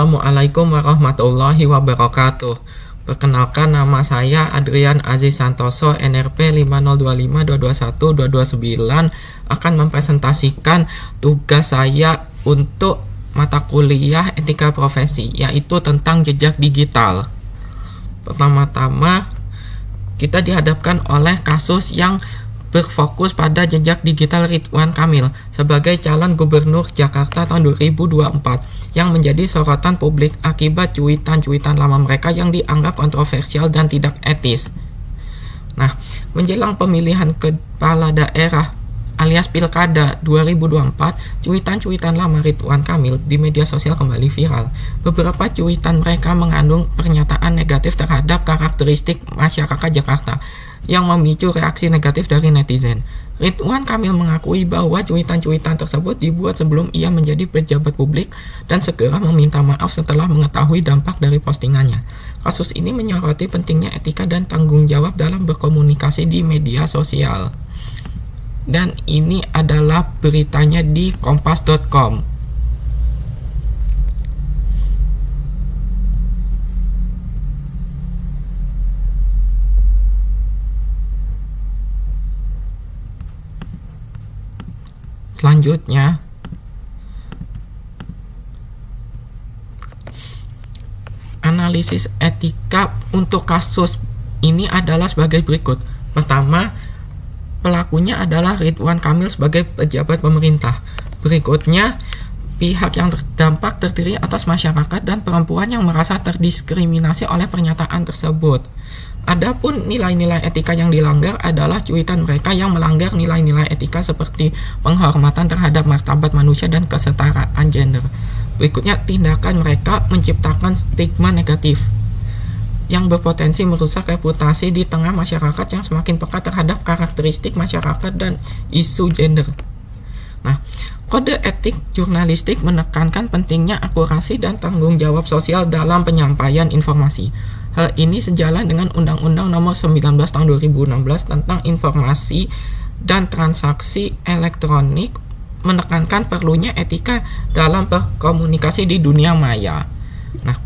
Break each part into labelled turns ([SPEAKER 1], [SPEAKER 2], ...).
[SPEAKER 1] Assalamualaikum warahmatullahi wabarakatuh. Perkenalkan, nama saya Adrian Aziz Santoso, NRP 50252212229, akan mempresentasikan tugas saya untuk mata kuliah etika profesi, yaitu tentang jejak digital. Pertama-tama, kita dihadapkan oleh kasus yang berfokus pada jejak digital Ridwan Kamil sebagai calon gubernur Jakarta tahun 2024 yang menjadi sorotan publik akibat cuitan-cuitan lama mereka yang dianggap kontroversial dan tidak etis. Nah, menjelang pemilihan kepala daerah alias Pilkada 2024, cuitan-cuitan lama Ridwan Kamil di media sosial kembali viral. Beberapa cuitan mereka mengandung pernyataan negatif terhadap karakteristik masyarakat Jakarta yang memicu reaksi negatif dari netizen. Ridwan Kamil mengakui bahwa cuitan-cuitan tersebut dibuat sebelum ia menjadi pejabat publik dan segera meminta maaf setelah mengetahui dampak dari postingannya. Kasus ini menyoroti pentingnya etika dan tanggung jawab dalam berkomunikasi di media sosial. Dan ini adalah beritanya di kompas.com. Selanjutnya, analisis etika untuk kasus ini adalah sebagai berikut. Pertama, pelakunya adalah Ridwan Kamil sebagai pejabat pemerintah. Berikutnya, pihak yang terdampak terdiri atas masyarakat dan perempuan yang merasa terdiskriminasi oleh pernyataan tersebut. Adapun nilai-nilai etika yang dilanggar adalah cuitan mereka yang melanggar nilai-nilai etika seperti penghormatan terhadap martabat manusia dan kesetaraan gender. Berikutnya, tindakan mereka menciptakan stigma negatif yang berpotensi merusak reputasi di tengah masyarakat yang semakin peka terhadap karakteristik masyarakat dan isu gender. Nah, kode etik jurnalistik menekankan pentingnya akurasi dan tanggung jawab sosial dalam penyampaian informasi. Hal ini sejalan dengan Undang-Undang Nomor 19 Tahun 2016 tentang Informasi dan Transaksi Elektronik, menekankan perlunya etika dalam berkomunikasi di dunia maya. Nah,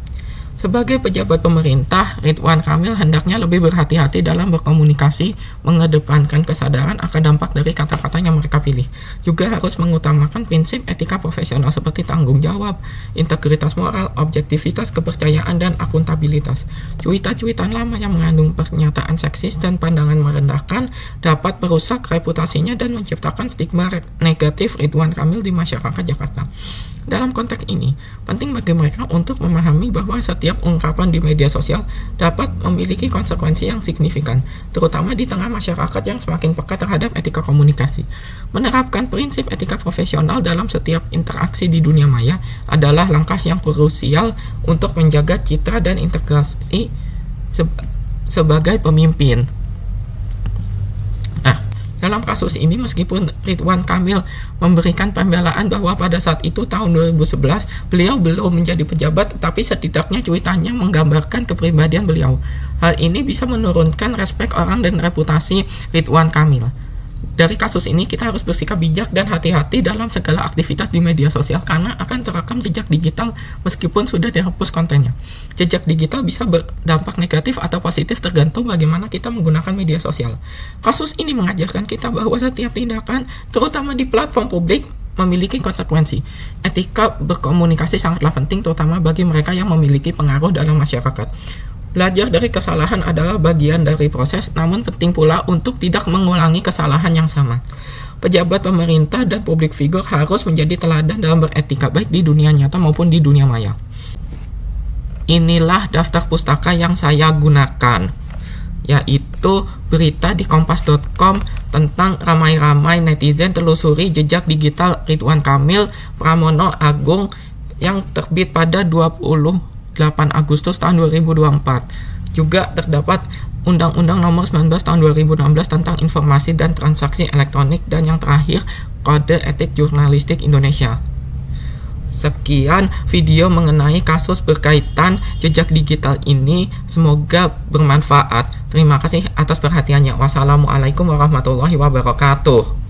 [SPEAKER 1] sebagai pejabat pemerintah, Ridwan Kamil hendaknya lebih berhati-hati dalam berkomunikasi, mengedepankan kesadaran akan dampak dari kata-kata yang mereka pilih. Juga harus mengutamakan prinsip etika profesional seperti tanggung jawab, integritas moral, objektivitas, kepercayaan, dan akuntabilitas. Cuitan-cuitan lama yang mengandung pernyataan seksis dan pandangan merendahkan dapat merusak reputasinya dan menciptakan stigma negatif Ridwan Kamil di masyarakat Jakarta. Dalam konteks ini, penting bagi mereka untuk memahami bahwa setiap ungkapan di media sosial dapat memiliki konsekuensi yang signifikan, terutama di tengah masyarakat yang semakin peka terhadap etika komunikasi. Menerapkan prinsip etika profesional dalam setiap interaksi di dunia maya adalah langkah yang krusial untuk menjaga citra dan integrasi sebagai pemimpin. Dalam kasus ini, meskipun Ridwan Kamil memberikan pembelaan bahwa pada saat itu tahun 2011 beliau belum menjadi pejabat, tetapi setidaknya cuitannya menggambarkan kepribadian beliau. Hal ini bisa menurunkan respek orang dan reputasi Ridwan Kamil. Dari kasus ini kita harus bersikap bijak dan hati-hati dalam segala aktivitas di media sosial karena akan terekam jejak digital meskipun sudah dihapus kontennya. Jejak digital bisa berdampak negatif atau positif tergantung bagaimana kita menggunakan media sosial. Kasus ini mengajarkan kita bahwa setiap tindakan, terutama di platform publik, memiliki konsekuensi. Etika berkomunikasi sangatlah penting terutama bagi mereka yang memiliki pengaruh dalam masyarakat. Belajar dari kesalahan adalah bagian dari proses, namun penting pula untuk tidak mengulangi kesalahan yang sama. Pejabat pemerintah dan publik figur harus menjadi teladan dalam beretika baik di dunia nyata maupun di dunia maya. Inilah daftar pustaka yang saya gunakan, yaitu berita di kompas.com tentang ramai-ramai netizen telusuri jejak digital Ridwan Kamil Pramono Agung yang terbit pada 28 Agustus tahun 2024. Juga terdapat Undang-Undang Nomor 19 Tahun 2016 tentang Informasi dan Transaksi Elektronik, dan yang terakhir Kode Etik Jurnalistik Indonesia. Sekian video mengenai kasus berkaitan jejak digital ini, semoga bermanfaat. Terima kasih atas perhatiannya. Wassalamualaikum warahmatullahi wabarakatuh.